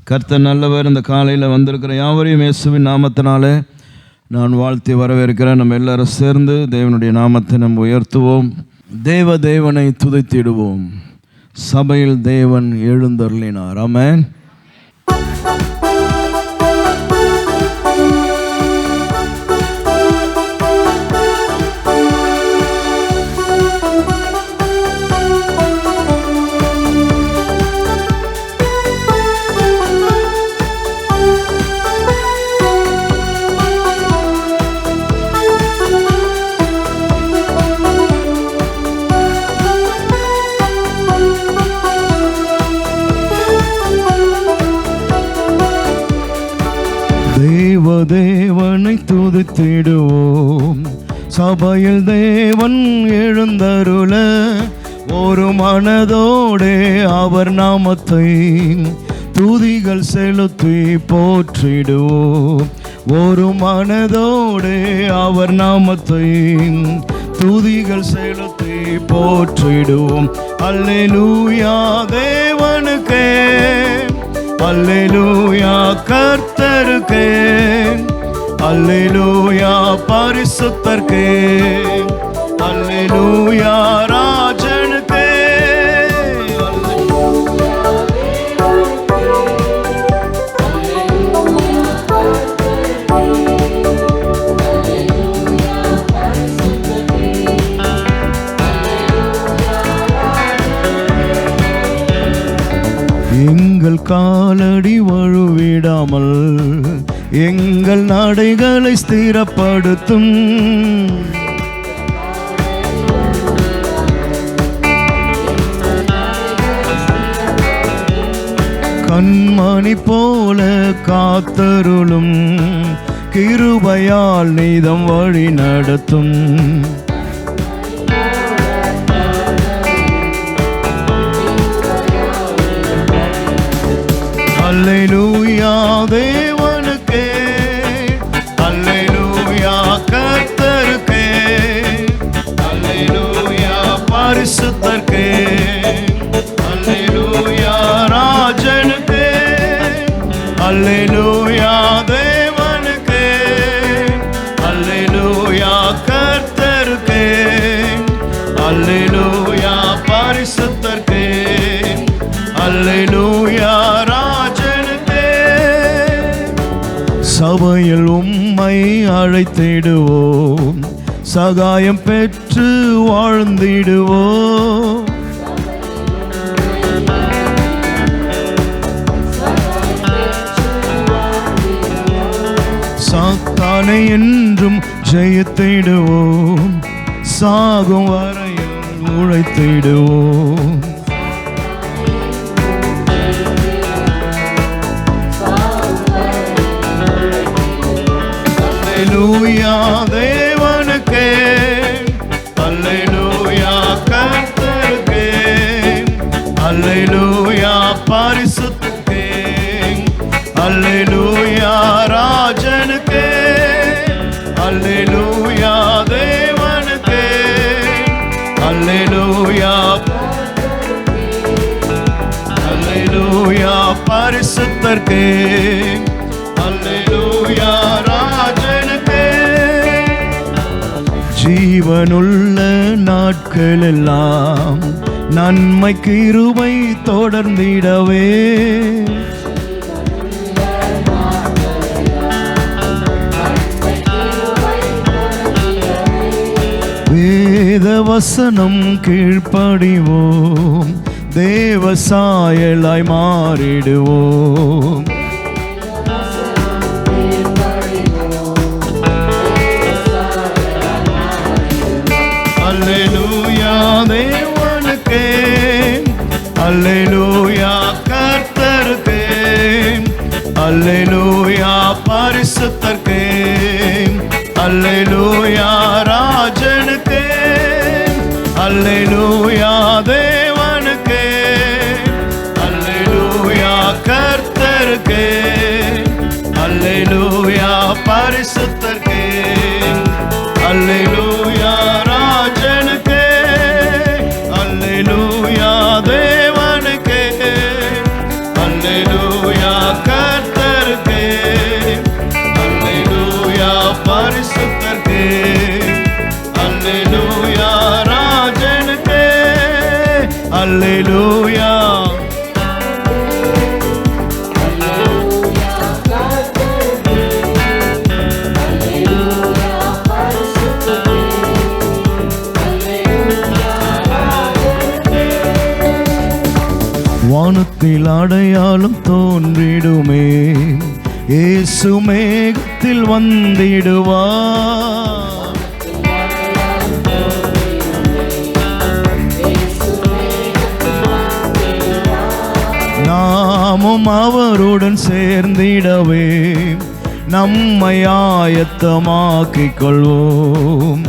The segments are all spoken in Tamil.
கர்த்தர் நல்லவர். இந்த காலையில் வந்திருக்கிற யாவரையும் இயேசுவின் நாமத்தினாலே நான் வாழ்த்தி வரவேற்கிறேன். நம்ம எல்லாரும் சேர்ந்து தேவனுடைய நாமத்தை நம்ம உயர்த்துவோம். தேவனை துதித்திடுவோம். சபையில் தேவன் எழுந்தருளினார். ஆமென். தேவனை துதித்திடுவோம். சபையில் தேவன் எழுந்தருள ஒரு மனதோடே அவர் நாமத்தை துதிகள் செலுத்தி போற்றிடுவோம். ஒரு மனதோடே அவர் நாமத்தை துதிகள் செலுத்தி போற்றிடுவோம். அல்லேலூயா தேவனுக்கே, அல்லேலூயா கர்த்தருக்கே, அல்லேலூயா பரிசுத்தர்க்கே, அல்லேலூயா ராஜனுக்கே. எங்கள் காலடி வழுவிடாமல் எங்கள் நடைகளை ஸ்திரப்படுத்தும். கண்மணி போல காத்தருளும் கிருபையால் நீதம் வழி நடத்தும். அல்லேலூயா தேவனுக்கே, அல்லேலூயா கர்த்தருக்கே, அல்லேலூயா பரிசுத்தர்க்கே, அல்லேலூயா ராஜனுக்கே, அல்லேலூயா தேவனுக்கே, அல்லேலூயா கர்த்தருக்கே, அல்லேலூயா பரிசுத்தர்க்கே, அல்லேலூயா ராஜனுக்கே. சபையில் உம்மை அழைத்திடுவோம், சகாயம் பெற்று வாழ்ந்திடுவோம். சாத்தானை என்றும் ஜெயித்திடுவோம், சாகும் வரையில் உழைத்திடுவோம். அல்லேலூயா தேவனுக்கே, அல்லேலூயா கர்த்தருக்கே, அல்லேலூயா பரிசுத்தர்க்கே, அல்லேலூயா ராஜனுக்கே, அல்லேலூயா தேவனுக்கே, அல்லேலூயா, அல்லேலூயா பரிசுத்தர்க்கே, அல்லேலூயா ராஜனுக்கே. ஜீவனுள்ள நாட்களெல்லாம் நன்மை கிருபை தொடர்ந்திடவே, வேத வசனம் கீழ்ப்படிவோம், தேவ சாயலாய் மாறிடுவோம். அல்லேலூயா தேவனுக்கே, அல்லேலூயா கர்த்தருக்கே, அல்லேலூயா பரிசுத்தர்க்கே, அல்லேலூயா ராஜனுக்கே, அல்லேலூயா தேவனுக்கே, அல்லேலூயா கர்த்தருக்கே, அல்லேலூயா பரிசுத்தர்க்கே, அல்லேலூயா ராஜனுக்கே, அல்லேலூயா தேவனுக்கே, அல்லேலூயா அல்லேலூயா. வானத்தில் அடையாளம் தோன்றிடுமே, இயேசு மேகத்தில் வந்திடுவார். நாமும் அவருடன் சேர்ந்திடவே நம்மை ஆயத்தமாக்கிக் கொள்வோம்.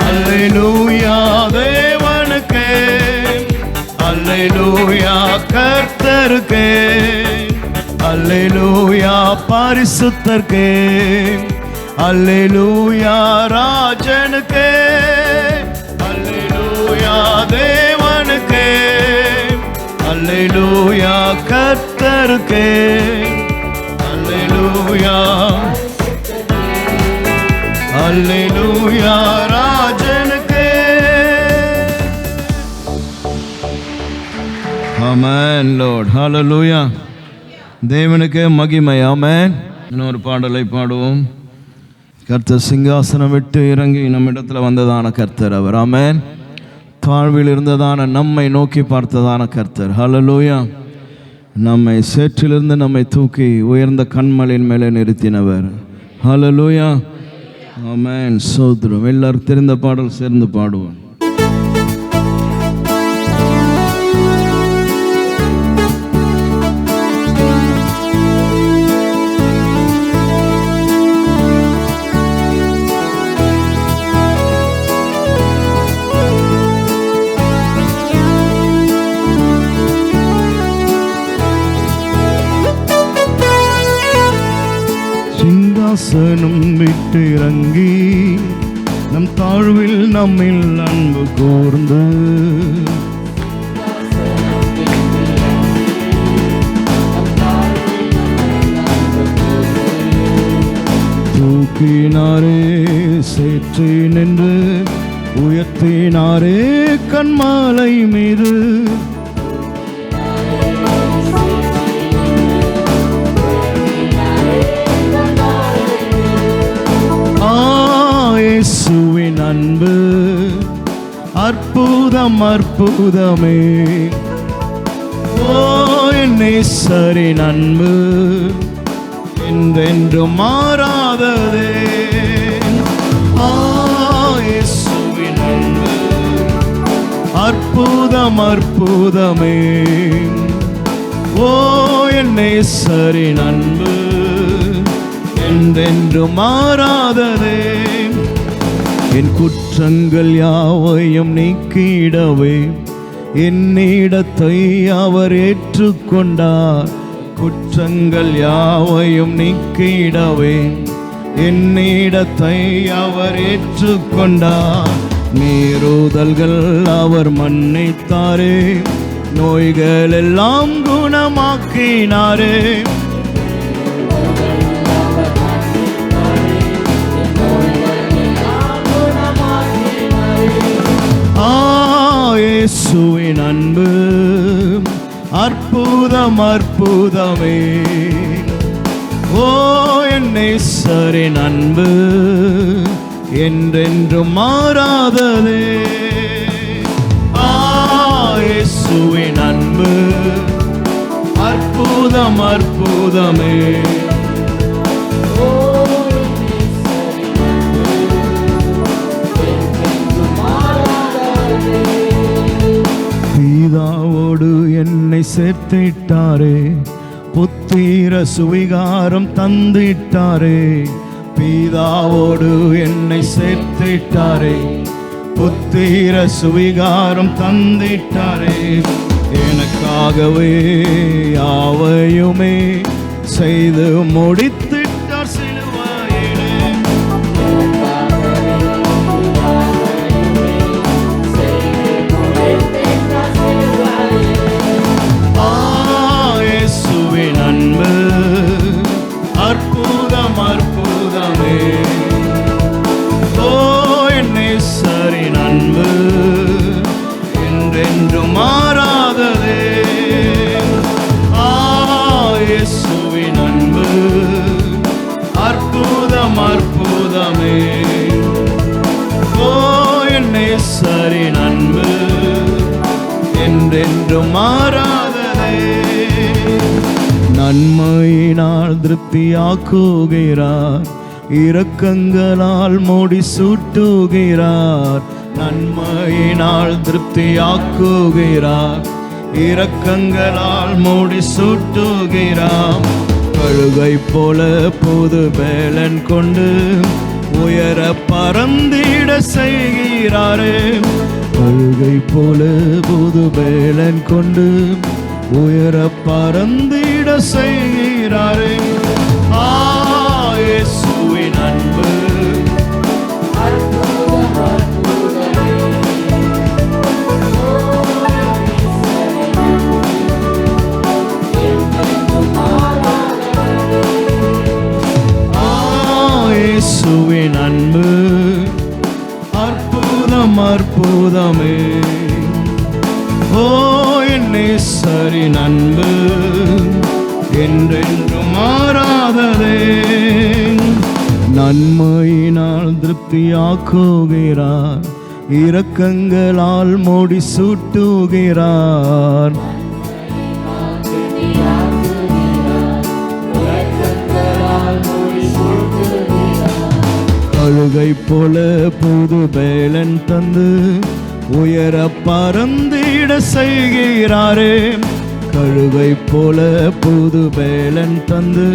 அல்லேலூயா தேவனுக்கே, அல்லேலூயா கர்த்தருக்கே, அல்லேலூயா பரிசுத்தருக்கே, அல்லேலூயா ராஜனுக்கே, அல்லேலூயா தேவனுக்கே, அல்லேலூயா கர்த்தருக்கே, அல்லேலூயா, அல்லேலூயா ராஜனுக்கே. ஆமென் லார்ட், ஹல்லேலூயா. தேவனுக்கே மகிமை. ஆமென். இன்னொரு பாடலை பாடுவோம். கர்த்தர் சிங்காசனம் விட்டு இறங்கி நம்மிடத்தில் வந்ததான கர்த்தர் அவர். ஆமென். தாழ்வில் இருந்ததான நம்மை நோக்கி பார்த்ததான கர்த்தர். ஹல்லேலூயா. நம்மை சேற்றிலிருந்து நம்மை தூக்கி உயர்ந்த கண்மலையின் மேலே நிறுத்தினவர். ஹல்லேலூயா. ஆமென். சோத்ரம். எல்லாரும் தெரிந்த பாடல் சேர்ந்து பாடுவோம். சிங்காசனம் விட்டு இறங்கி நம் தாழ்வில் நம்மில் அன்பு கூர்ந்து தூக்கினாரே, சேற்றி நின்று உயர்த்தினாரே கண்மாலை மீது. இயேசுவின் அன்பு அற்புதம் அற்புதமே, ஓ என் நேசரின் அன்பு என்றென்றும் மாறாததே. இயேசுவின் அன்பு அற்புதம் அற்புதமே, ஓ என் நேசரின் அன்பு என்றென்றும் மாறாததே. என் குற்றங்கள் யாவையும் நீக்கிடவே என்னிடத்தை அவர் ஏற்றுக்கொண்டார். குற்றங்கள் யாவையும் நீக்கிடவே என்னிடத்தை அவர் ஏற்றுக்கொண்டார். மீறுதல்கள் அவர் மன்னித்தாரே, நோய்கள் எல்லாம் குணமாக்கினாரே. இயேசுவின் அன்பு அற்புதம் அற்புதமே, ஓ என் நேசரின் அன்பு என்றென்றும் மாறாததே. இயேசுவின் அன்பு அற்புதம் அற்புதமே, பிதாவோடு என்னை சேர்த்திட்டாரே, புத்திர சுவிகாரம் தந்திட்டாரே. பிதாவோடு என்னை சேர்த்திட்டாரே, புத்திர சுவிகாரம் தந்திட்டாரே. எனக்காகவே யாவையுமே செய்து முடித்திட்டார் சிலுவையிலே. இயேசுவின் அன்பு அற்புதம் அற்புதமே, அன்பு என்றென்றும் மாறாததே. இயேசுவின் அன்பு அற்புதம் அற்புதமே. என் நேசரின் அன்பு என்றென்றும் மாறாததே. நன்மையினால் திருப்தியாக்குகிறார், இரக்கங்களால் மூடி சூட்டுகிறார். நன்மையினால் திருப்தியாக்குகிறார், இரக்கங்களால் மூடி சூட்டுகிறார். கழுகை போல புது பேலன் கொண்டு உயர பறந்திட செய்கிறாரே. கழுகை போல புது பேலன் கொண்டு உயர பறந்திட செய்கிறாரே. இயேசுவின் அன்பு இயேசுவின் அன்பு அற்புதம் அற்புதமே. என் நேசரின் அன்பு என்றென்றும் மாறாததே. நன்மையினால் திருப்தியாக்குகிறார், இரக்கங்களால் மூடி சூட்டுகிறார். கழுகை போல புது பேலன் தந்து உயர பறந்திட செய்கிறாரே. கழுகை போல புது பேலன் தந்து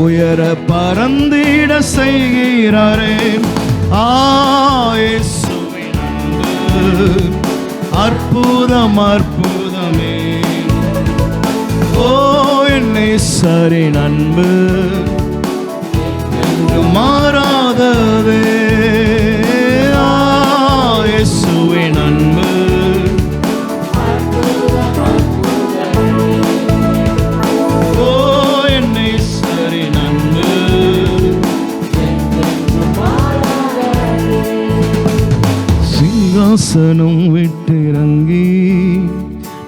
உயர பறந்திட செய்கிறாரே. இயேசுவின் அன்பு அற்புதம் அற்புதமே. என் நேசரின் அன்பு மாறாததே. இயேசுவின் அன்பு என் நேசரின் அன்பு சிங்காசனம் விட்டிறங்கி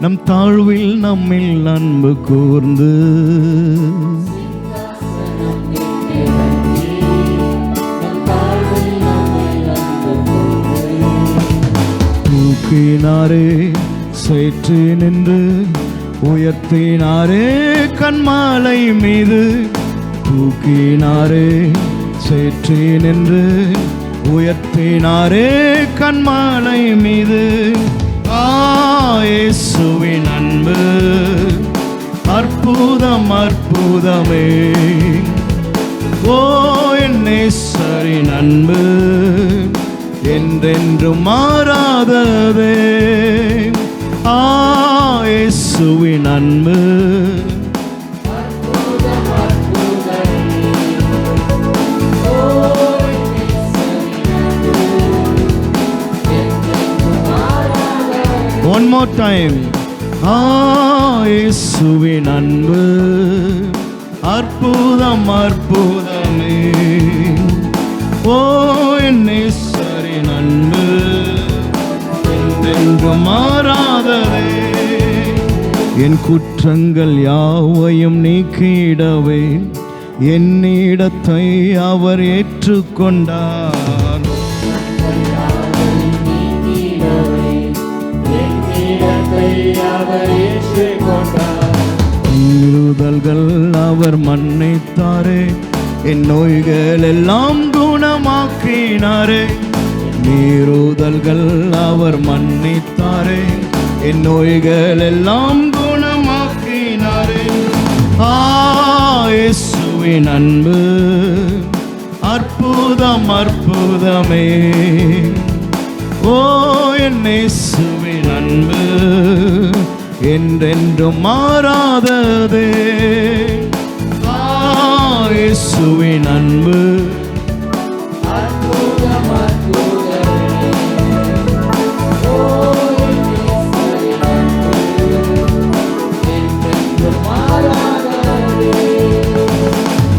நம் தாழ்வில் நம்மில் அன்பு கூர்ந்து தூக்கினாரே, சேற்று நின்று உயர்த்தினாரே கண்மாலை மீது. தூக்கினாரே, சேற்று நின்று உயர்த்தினாரே கண்மாலை மீது. இயேசுவின் அன்பு அற்புதம் அற்புதமே. என் நேசரின் அன்பு என்றென்றும் மாறாததே. இயேசுவின் அன்பு one more time. இயேசுவின் அன்பு அற்புதம் அற்புதமே. என் நேசரின் அன்பு என்றென்றும் மாறாததே. என் குற்றங்கள் யாவையும் நீக்கிடவே என்னிடத்தை அவர் ஏற்றுக்கொண்டார். மீறுதல்கள் அவர் மன்னித்தாரே, என் நோய்கள் எல்லாம் குணமாக்கினாரே. மீறுதல்கள் அவர் மன்னித்தாரே, என் நோய்கள் எல்லாம் குணமாக்கினாரே. இயேசுவின் அன்பு அற்புதம் அற்புதமே. என் இயேசுவின் அன்பு என்றென்றும் மாறாததே. இயேசுவின் அன்பு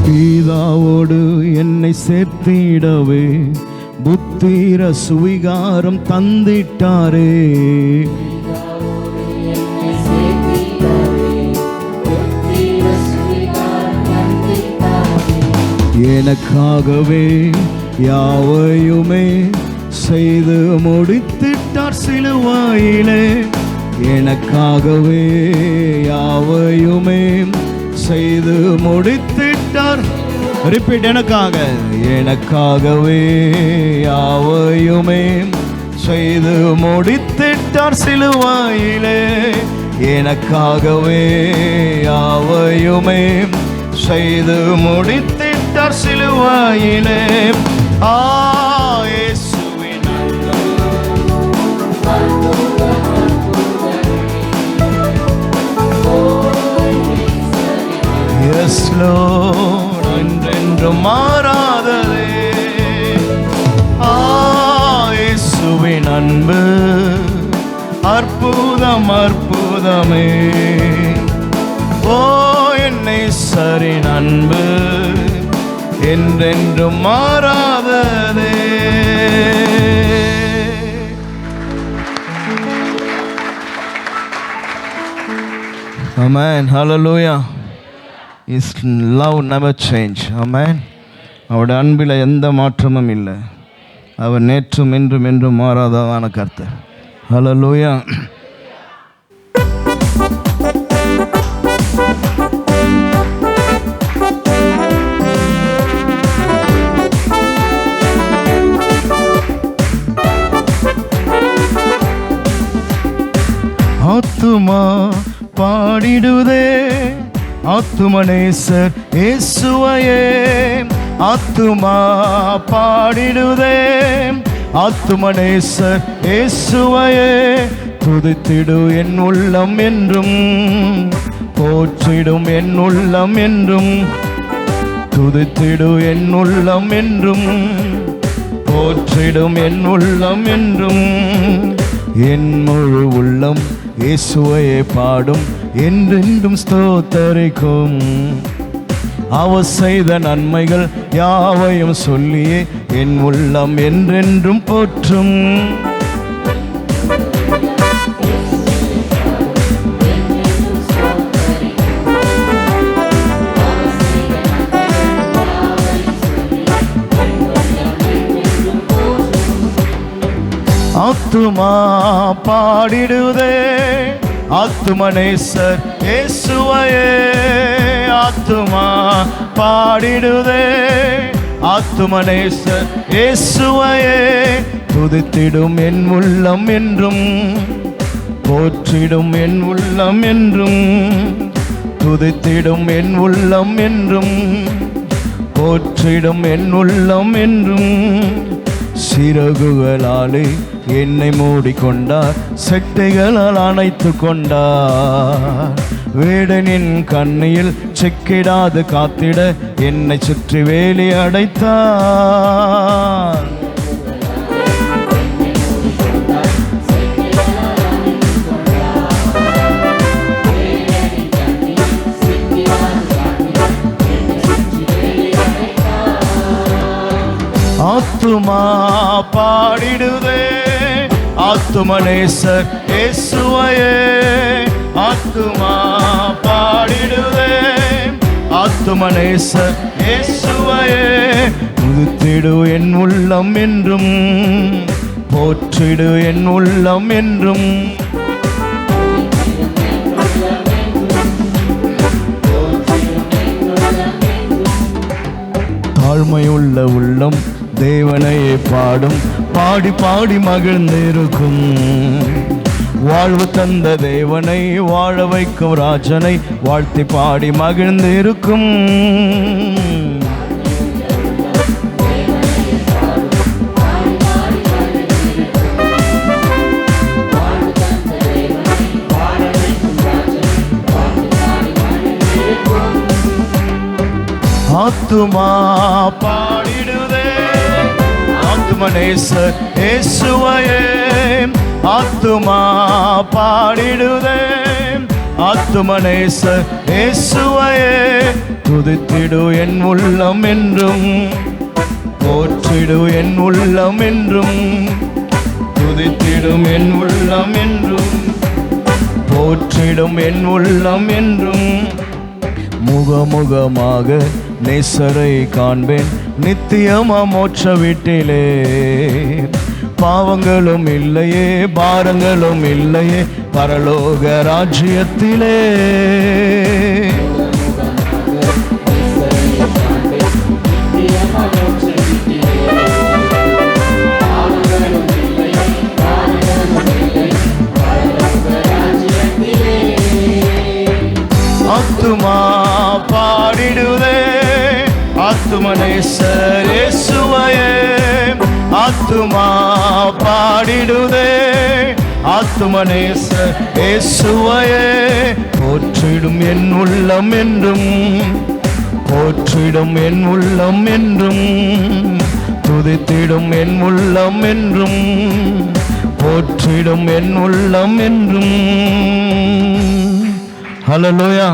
பிதாவோடு என்னை சேர்த்திடவே புத்திர சுவிகாரம் தந்திட்டாரே. எனக்காகவே யாவையுமே செய்து முடித்திட்டார் சிலுவையிலே. எனக்காகவே யாவையுமே செய்து முடித்திட்டார். ரிப்பீட். எனக்காகவே யாவையுமே செய்து முடித்திட்டார் சிலுவையிலே. எனக்காகவே யாவையுமே செய்து முடித்திட்டார் சிலுவையிலே. இயேசுவின் Yes Lord, என்றென்றும் மாறாததே. இயேசுவின் அன்பு அற்புதம் அற்புதமே. என்னை சரின் அன்பு என்றென்றும் மாறாததே. Amen. Hallelujah. His love never change. Amen. அவருடைய அன்பில் எந்த மாற்றமும் இல்லை. அவர் நேற்றும் இன்றும் என்றும் மாறாதவான கர்த்தர். ஹல்லேலூயா. ஆத்துமா பாடிடுதே ஆத்துமனேசர் இயேசுவையே. ஆத்துமா பாடிடுதே ஆத்துமனேசர் இயேசுவையே. துதித்திடு என் உள்ளம் என்றும் போற்றிடும் என் உள்ளம் என்றும். துதித்திடு என் உள்ளம் என்றும் போற்றிடும் என் உள்ளம் என்றும். என் முழு உள்ளம் இயேசுவையே பாடும் என்றென்றும் ஸ்தோத்தரிக்கும். அவர் செய்த நன்மைகள் யாவையும் சொல்லியே என் உள்ளம் என்றென்றும் போற்றும். ஆத்துமா பாடிடுதே ஆத்துமனேசர் இயேசுவையே. ஆத்துமா பாடிடுதே ஆத்துமனேசர் இயேசுவையே. துதித்திடும் என் உள்ளம் என்றும் போற்றிடும் என் உள்ளம் என்றும். துதித்திடும் என் உள்ளம் என்றும் போற்றிடும் என் உள்ளம் என்றும். சிறகுகளாலே என்னை மூடிக்கொண்டார், செட்டைகளால் அணைத்து கொண்டார். வேடனின் கண்ணியில் சிக்கிடாது காத்திட என்னை சுற்றி வேலி அடைத்தார். ஆத்துமா பாடிடுதே ஆத்துமனேசர் இயேசுவையே. ஆத்துமா பாடிடுதே ஆத்துமனேசர் இயேசுவையே. துதித்திடு என் உள்ளம் என்றும் போற்றிடு என் உள்ளம் என்றும். தாழ்மையுள்ள உள்ளம் தேவனையே பாடும், பாடி பாடி மகிழ்ந்திருக்கும். வாழ்வு தந்த தேவனை வாழ வைக்கும் ராஜனை வாழ்த்தி பாடி மகிழ்ந்திருக்கும். ஆத்துமா பாடிடுதே ஆத்துமனேசர் இயேசுவையே. ஆத்துமா பாடிடுதே ஆத்துமனேசர் இயேசுவையே. துதித்திடு என் உள்ளம் என்றும் போற்றிடும் என் உள்ளம் என்றும், துதித்திடும் என் உள்ளம் என்றும், போற்றிடும் என் உள்ளம் என்றும். முகமுகமாக நேசரை காண்பேன் நித்தியமா மோட்ச வீட்டிலே. பாவங்களும் இல்லையே, பாரங்களும் இல்லையே, பரலோக ராஜ்யத்திலே. ஆத்துமா பாடிடுதே ஆத்துமனேசர் இயேசுவையே. ஆத்துமா பாடிடுதே ஆத்துமனேசர் இயேசுவையே. போற்றிடும் என் உள்ளம் என்றும், போற்றிடும் என் உள்ளம் என்றும், துதித்திடும் என் உள்ளம் என்றும், போற்றிடும் என் உள்ளம் என்றும். ஹல்லேலூயா.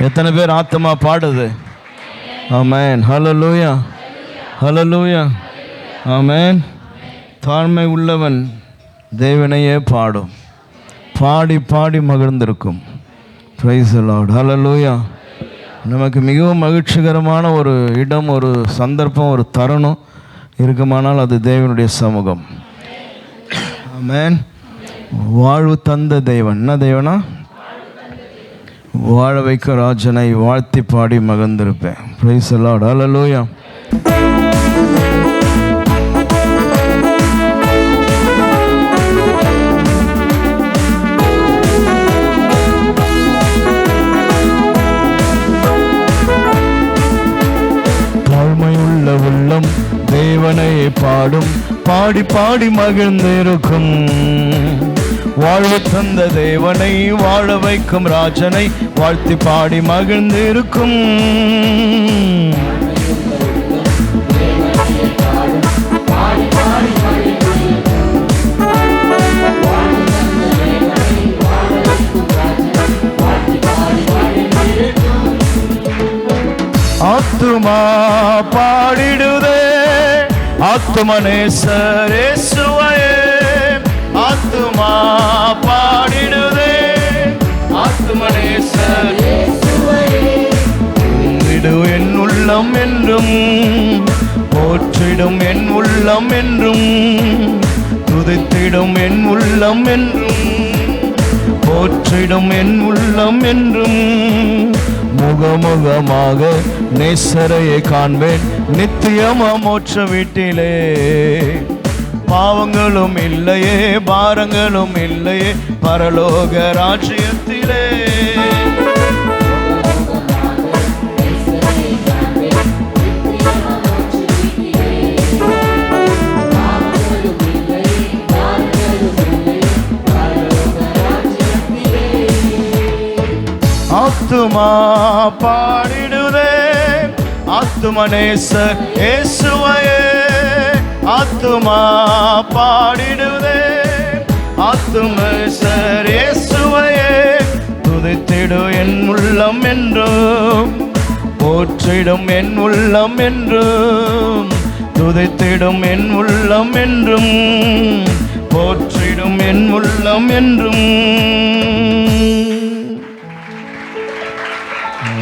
எத்தனை பேர் ஆத்மா பாடுது? ஆமென். ஹல்லேலூயா, ஹல்லேலூயா, ஆமென். தாழ்மை உள்ளவன் தேவனையே பாடும், பாடி பாடி மகிழ்ந்திருக்கும். Praise the Lord. ஹல்லேலூயா. நமக்கு மிகவும் மகிழ்ச்சிகரமான ஒரு இடம், ஒரு சந்தர்ப்பம், ஒரு தருணம் இருக்குமானால் அது தேவனுடைய சமூகம். ஆமென். வாழ்வு தந்த தேவன். என்ன தேவனா? வாழ வைக்க ராஜனை வாழ்த்தி பாடி மகிழ்ந்திருப்பேன். Praise the Lord. ஹல்லேலூயா. தாழ்மையுள்ள உள்ளம் தேவனை பாடும், பாடி பாடி மகிழ்ந்திருக்கும். வாழ்வு தந்த தேவனை, வாழ வைக்கும் ராஜனை வாழ்த்தி பாடி மகிழ்ந்திருக்கும். ஆத்துமா பாடிடுதே ஆத்துமனேசர் இயேசுவையே. ஆத்துமா பாடிடுதே ஆத்துமனேசர் இயேசுவையே. துதித்திடும் என் உள்ளம் என்றும், போற்றிடும் என் உள்ளம் என்றும், துதித்திடும் என் உள்ளம் என்றும், போற்றிடும் என் உள்ளம் என்றும். முகமுகமாக நேசரையை காண்பேன் நித்தியமா மோட்ச வீட்டிலே. பாவங்களும் இல்லையே, பாரங்களும் இல்லையே, பரலோக ராஜ்யத்திலே. ஆத்துமா பாடிடுதே ஆத்துமனேசர் இயேசுவையே. ஆத்துமா பாடிடுதே ஆத்துமனேசர் இயேசுவையே. துதித்திடும் என் உள்ளம் என்றும், போற்றிடும் என் உள்ளம் என்றும், துதித்திடும் என் உள்ளம் என்றும், போற்றிடும் என் உள்ளம் என்றும்.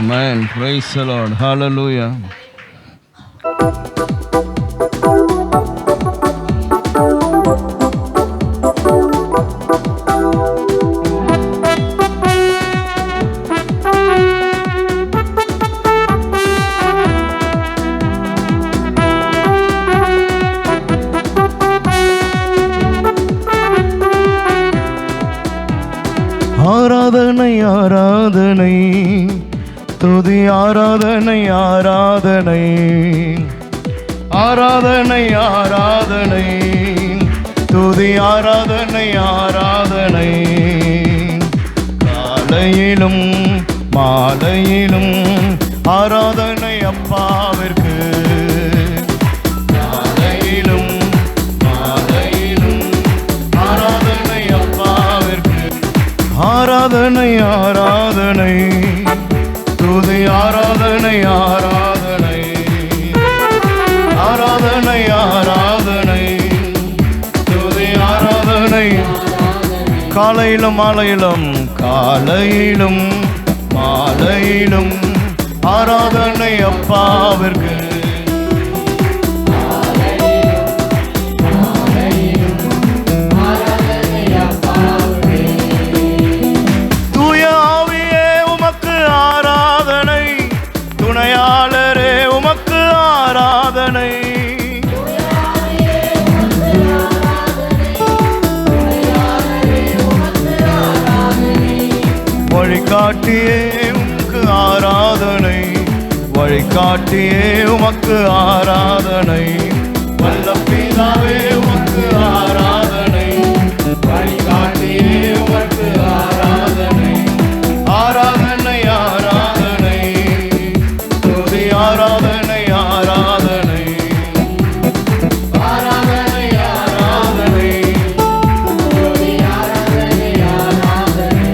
Amen. Praise the Lord. Hallelujah. ஆராதனை ஆராதனை துதி ஆராதனை ஆராதனை ஆராதனை ஆராதனை துதி ஆராதனை ஆராதனை. காலையிலும் மாலையிலும் ஆராதனை அப்பாவிற்கு. காலையிலும் மாலையிலும் ஆராதனை அப்பாவிற்கு. ஆராதனை ஆராதனை துதி ஆராதனை ஆராதனை. துதி ஆராதனை காலையிலும் மாலையிலும் காலையிலும் மாலையிலும் ஆராதனை அப்பாவிற்கு தூய ஆவியே உமக்கு ஆராதனை துணையாளரே உமக்கு ஆராதனை வழிகாட்டியே உமக்கு ஆராதனை வழிகாட்டியே உமக்கு ஆராதனை வல்ல பிதாவே உமக்கு ஆராதனை வழிகாட்டியே உமக்கு ஆராதனை ஆராதனை ஆராதனை துதி ஆராதனை ஆராதனை ஆராதனை ஆராதனை துதி ஆராதனை ஆராதனை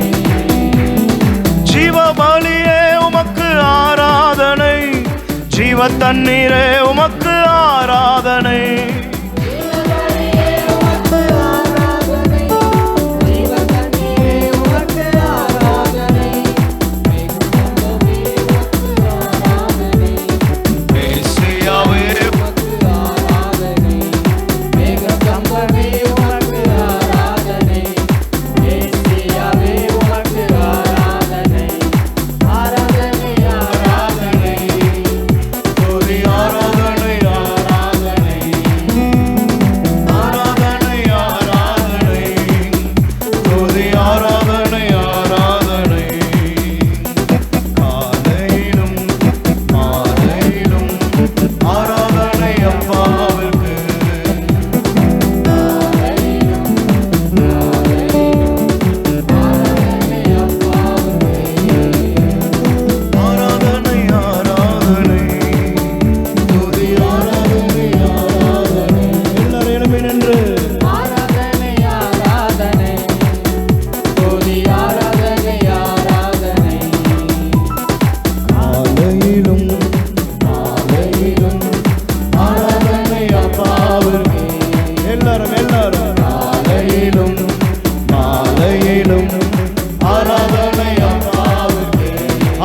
ஜீவபலியே உமக்கு ஆராதனை ஜீவ தண்ணீரே உமக்கு ஆராதனை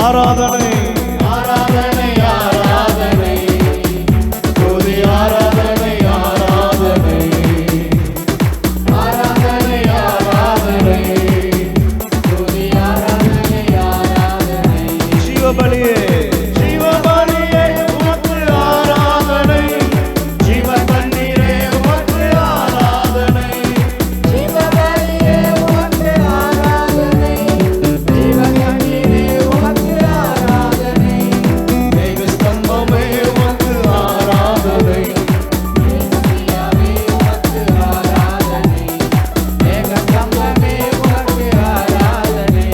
ஆராதனை ஆராதனை ஆராதனை துதி ஆராதனை ஆராதனை ஆராதனை ஆராதனை துதி ஆராதனை ஆராதனை ஜீவபலியே ஜீவபலியே உமக்கு ஆராதனை ஜீவ தண்ணீரே உமக்கு ஆராதனை ஜீவபலியே உமக்கு ஆராதனை ஜீவ தண்ணீரே உமக்கு ஆராதனை மேக ஸ்தம்பமே உமக்கு ஆராதனை மேசியாவே உமக்கு ஆராதனை மேக ஸ்தம்பமே உமக்கு ஆராதனை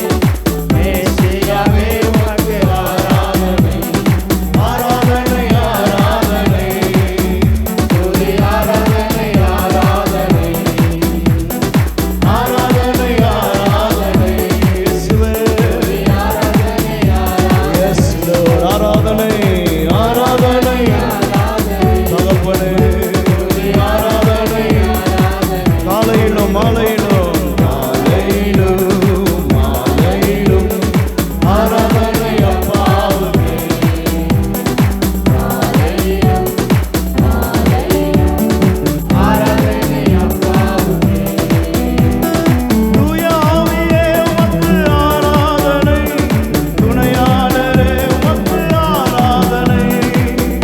மேசியாவே உமக்கு ஆராதனை ஆராதனை ஆராதனை துதி ஆராதனை ஆராதனை ஆராதனை ஆராதனை இயேசுவே ஆராதனை ஆராதனை எஸ் லார்ட் ஆராதனை ஆராதனை தகப்பனே துதி ஆராதனை காலையிலும் மாலையிலும் காலையிலும் மாலையிலும் ஆராதனை அப்பாவுக்கே காலையிலும் மாலையிலும் ஆராதனை அப்பாவுக்கே தூய ஆவியே உமக்கு ஆராதனை துணையாளரே உமக்கு ஆராதனை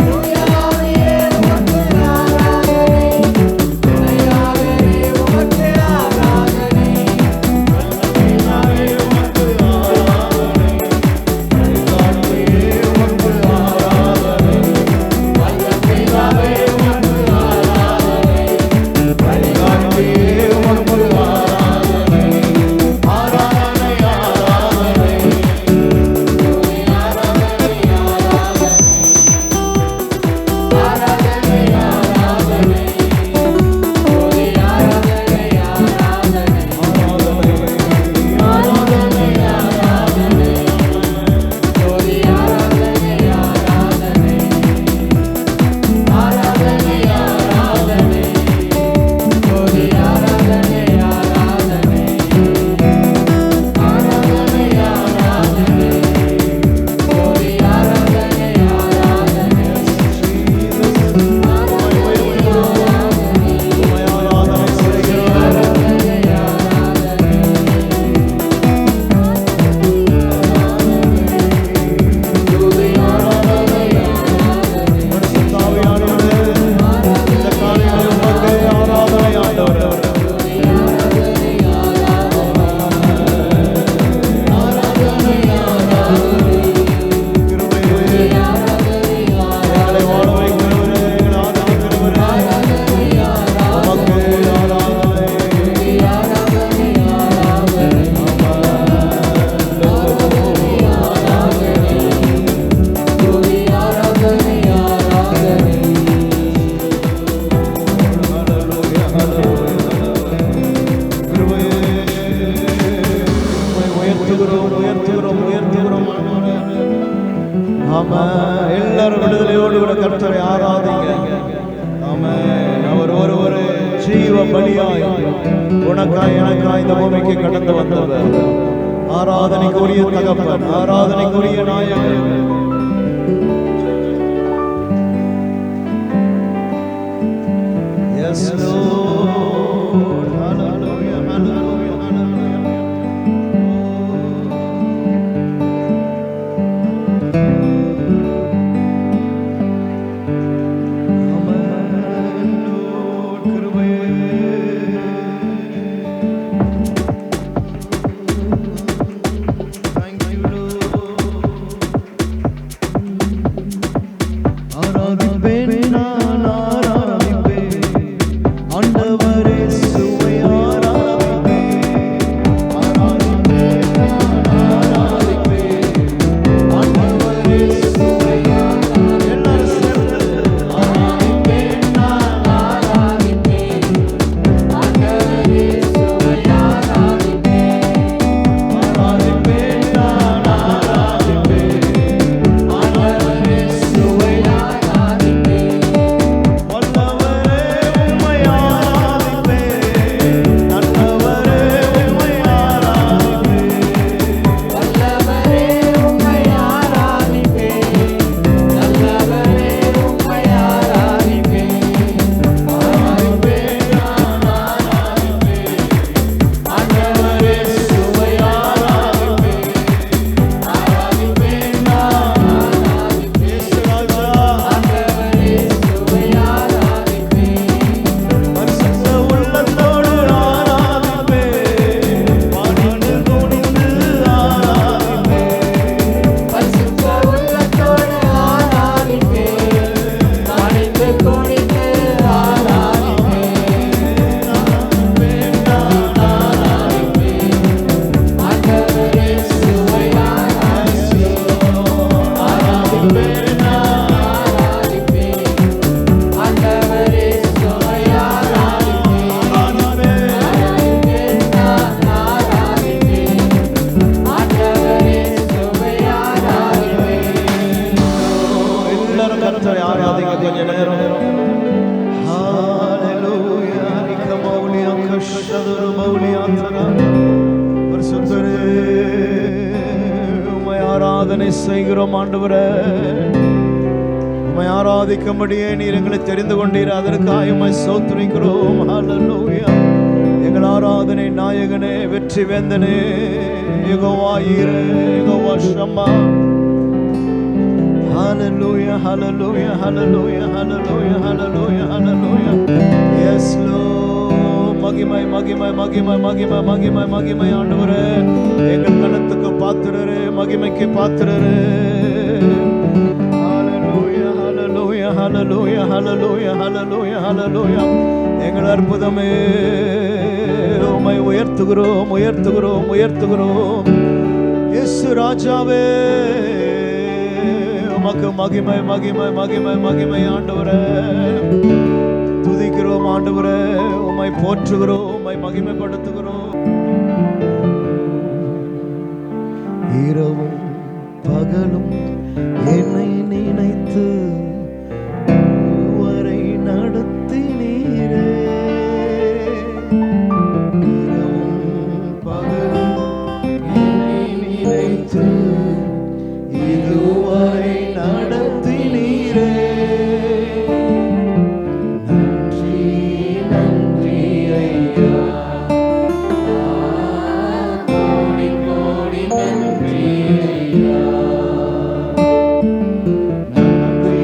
தூய ஆவியே உமக்கு ஆராதனை துணையாளரே உமக்கு ஆராதனை உனக்காய் எனக்காய் இந்த பூமிக்கு கடந்து வந்தவர், ஆராதனைக்குரிய தகப்பன், ஆராதனைக்குரிய நாயகன். Yes, Lord. Hallelujah, hallelujah, hallelujah. Amen, Lord, கிருபையே. Thank you, Lord. ஆராதிப்பேன் நான், ஆராதிப்பேன் ஆண்டவரே, சுவை ஆராதிப்பேன். ஆராதிப்பேன் நான், ஆராதிப்பேன் ஆண்டவரே, சுவை ஆராதிப்பேன். எல்லாரும் சேர்ந்து ஆராதிப்பேன் நான், ஆராதிப்பேன் ஆண்டவரே, சுவை ஆராதிப்பேன். ஆராதிப்பேன் நான், ஆராதிப்பேன் ஆண்டவரே, சுவை ஆராதிப்பேன். வல்லவரே உம்மை ஆராதிப்பேன், நல்லவரே உம்மை ஆராதிப்பேன். வல்லவரே உம்மை ஆராதிப்பேன், நல்லவரே உம்மை ஆராதிப்பேன். ஆராதிப்பேன் நான், ஆராதிப்பேன் ஆண்டவரே, சுவை ஆராதிப்பேன். ஆராதிப்பேன் நான், ஆராதிப்பேன் இயேசு ராஜா. ஆண்டவரே சுவை ஆராதிப்பேன். பரிசுத்த உள்ளத்தோடு ஆராதிப்பேன், பணிந்து குனிந்து ஆராதிப்பேன். பரிசுத்த உள்ளத்தோடு ஆராதிப்பேன், பணிந்து குனிந்து ஆராதிப்பேன். ஆராதிப்பேன் நான், ஆராதிப்பேன் ஆண்டவரே சுவை ஆராதிப்பேன். ஆராதிப்பேன் நான், ஆராதிப்பேன், ஆண்டவரே சுவை ஆராதிப்பேன். ஆராதிப்பேன். ஆராதிப்பேன் நான், ஆராதிப்பேன் ஆண்டவரே சுவை ஆராதிப்பேன். எல்லாரும் கர்த்தரை ஆராதிங்க கொஞ்ச நேரம். ஹalleluya நிகமௌலியா கஷ்டதுரு மௌலியா தரா. பரிசுத்தரே உம்மை ஆராதனை செய்கிறோம் ஆண்டவரே. உம்மை ஆராதிக்கும்படியே நீர் எங்களை தெரிந்து கொண்டீர், அதற்காக உம்மை ஸ்தோத்திரிக்கிறோம். ஹalleluya. எங்கள் ஆராதனை நாயகனே, வெற்றி வேந்தனே, யெகோவா ஈரே, Jehovah ஷம்மா. Hallelujah, hallelujah, hallelujah, hallelujah, hallelujah, hallelujah. Yes, Lord. மகிமை மகிமை மகிமை மகிமை மகிமை மகிமை ஆண்டவரே, எங்கள் கணத்துக்கு பாத்திரரே, மகிமைக்கு பாத்திரரே. Hallelujah, hallelujah, hallelujah, hallelujah, hallelujah, hallelujah. எங்கள் அற்புதமே, உம்மை உயர்த்துகிறோம், உயர்த்துகிறோம், உயர்த்துகிறோம். இயேசு ராஜாவே, உமக்கு மகிமை மகிமை மகிமை மகிமை ஆண்டவரே. துதிக்கிறோம் ஆண்டவரே, உம்மை போற்றுகிறோம், உம்மை மகிமைப்படுத்துகிறோம். இரவும் பகலும் என்னை நினைத்து இதுவரை நடத்தினீரே. இரவும் பகலும் என்னை நினைத்து இதுவரை நடத்தினீரே. நன்றி நன்றி ஐயா, கோடி கோடி நன்றி ஐயா. நன்றி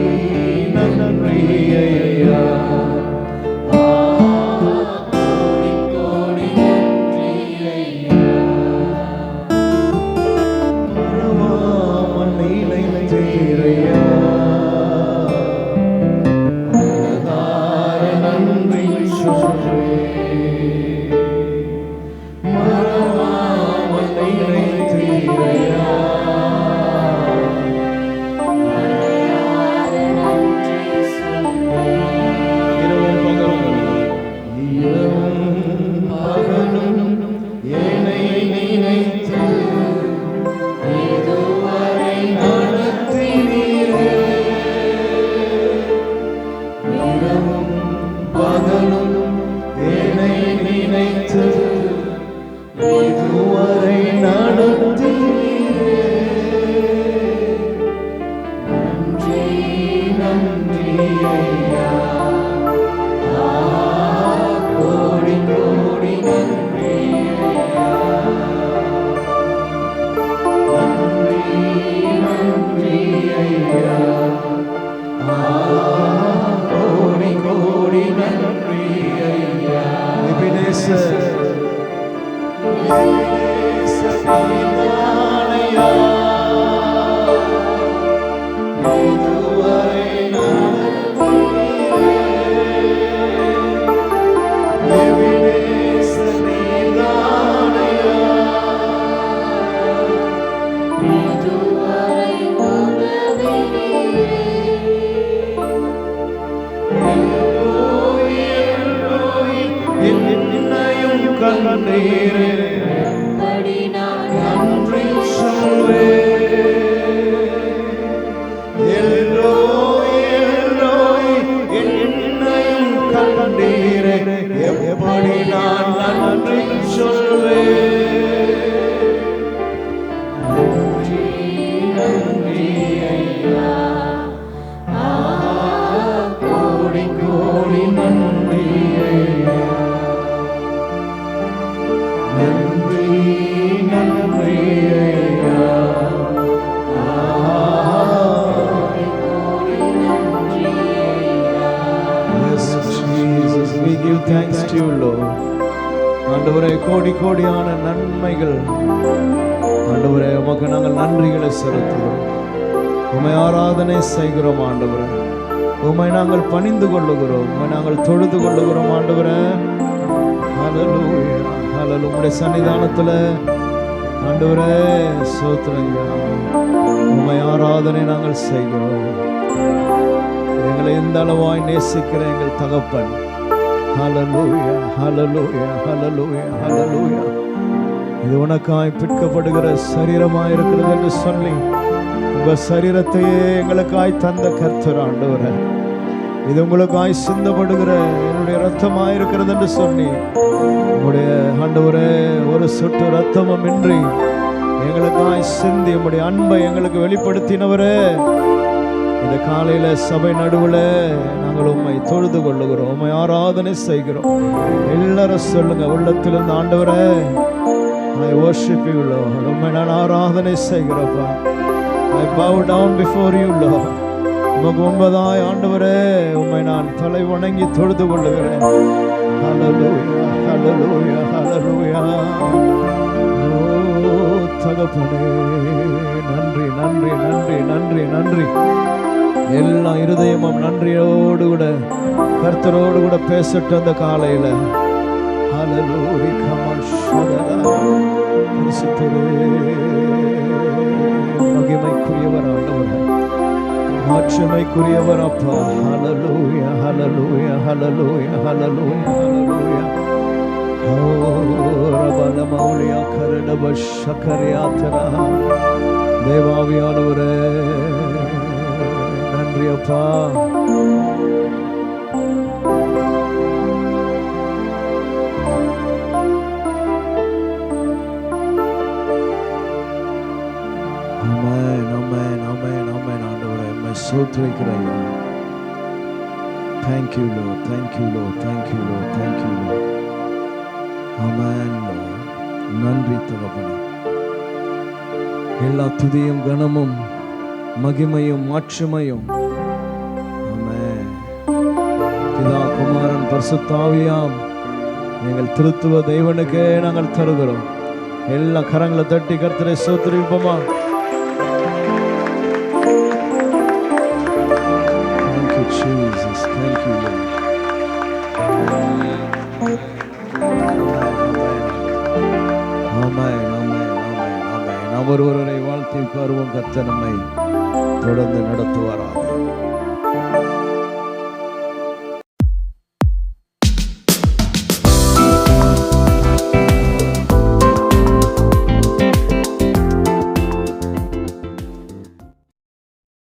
நீதானையா இதுவரை எபினேச நீதானையா இதுவரை உதவினீரே. என்னையும் கண்டீரே எப்படி நான் நன்றி சொல்வே எல்லோய் என்னையும் கண்டீரே எப்படி நான் நன்றி சொல்வே கோடி கோடி நன்றி நன்றி நன்றி Yes, Jesus, we give thanks to you, Lord. ஆண்டவரே, கோடி கோடியான நன்மைகள் ஆண்டவரே, உமக்கு நாங்கள் நன்றிகளை செலுத்துகிறோம். உம்மை ஆராதனை செய்கிறோம் ஆண்டவரே. உம்மை நாங்கள் பணிந்து கொள்ளுகிறோம். உம்மை நாங்கள் தொழுது கொள்ளுகிறோம் ஆண்டவரே. ஹல்லேலூயா, ஹல்லேலூயா. உம்முடைய சன்னிதானத்துல ஆண்டவரே ஸ்தோத்திரம்யா. உம்மை ஆராதனை நாங்கள் செய்கிறோம். எங்களை எந்த அளவாய் நேசிக்கிற எங்கள் தகப்பன். ஹல்லேலூயா, ஹல்லேலூயா, ஹல்லேலூயா, ஹல்லேலூயா. இது உனக்காய் பிற்கப்படுகிற சரீரமாய் இருக்கிறது என்று சொல்லி உங்க சரீரத்தையே எங்களுக்காய் தந்த கர்த்தர் ஆண்டவரே. இது உங்களுக்காய் சிந்தப்படுகிற என்னுடைய ரத்தமாய் இருக்கிறது என்று சொல்லி உங்களுடைய ஆண்டவரே ஒரு சொட்டு ரத்தமும் இன்றி எங்களுக்காய் சிந்தி உங்களுடைய அன்பை எங்களுக்கு வெளிப்படுத்தினவரே. இந்த காலையில சபை நடுவில் நாங்கள் உம்மை தொழுது கொள்ளுகிறோம். உம்மை ஆராதனை செய்கிறோம். எல்லாரும் சொல்லுங்க உள்ளத்திலிருந்து ஆண்டவரே, I worship you, Lord. உம்மை நான் ஆராதனை செய்கிறப்பா. I bow down before you, Lord. உமக்கு முன்பதாய் ஆண்டவரே உம்மை நான் தலை வணங்கி தொழுது கொள்ளுகிறேன். ஹல்லேலூயா, ஹல்லேலூயா, ஹல்லேலூயா. ஓ தகப்பனே, நன்றி நன்றி நன்றி நன்றி நன்றி. எல்லா இருதயமும் நன்றியோடு கூட கர்த்தரோடு கூட பேசட்டும் அந்த காலையில. ஹல்லேலூயா, கமஷதரா. பரிசுத்தரே, மகிமைக்குரியவர் ஆண்டவரே, மாட்சிமைக்குரியவர் அப்பா. ஹல்லேலூயா, ஹல்லேலூயா, ஹல்லேலூயா, ஹல்லேலூயா, ஹல்லேலூயா. ஓ ரபல மௌலியா கரடப ஷக்கரியாத்ரா. தேவாவியானவரே நன்றி அப்பா. ஆமென், ஆமென், ஆமென், ஆமென். ஆண்டவரே உம்மை ஸ்தோத்திரிக்கிறேன். Thank you, Lord. Thank you, Lord. Thank you, Lord. Thank you, Lord. Amen, Lord. நன்றி தகப்பனே. எல்லா துதியும் கனமும் மகிமையும் மாட்சிமையும் ஆமென் பிதா குமாரன் பரிசுத்த ஆவியாம் எங்கள் திருத்துவ தேவனுக்கே நாங்கள் தருகிறோம். எல்லா கரங்களை தட்டி கர்த்தரை ஸ்தோத்திரிப்போமா. Thank you, Jesus. Thank you, Lord. ஆமென், ஆமென், ஆமென், ஆமென். அவர் ஒருவரை வாழ்த்தி பருவம் கர்த்தர் நம்மை தொடர்ந்து நடத்துவாராக.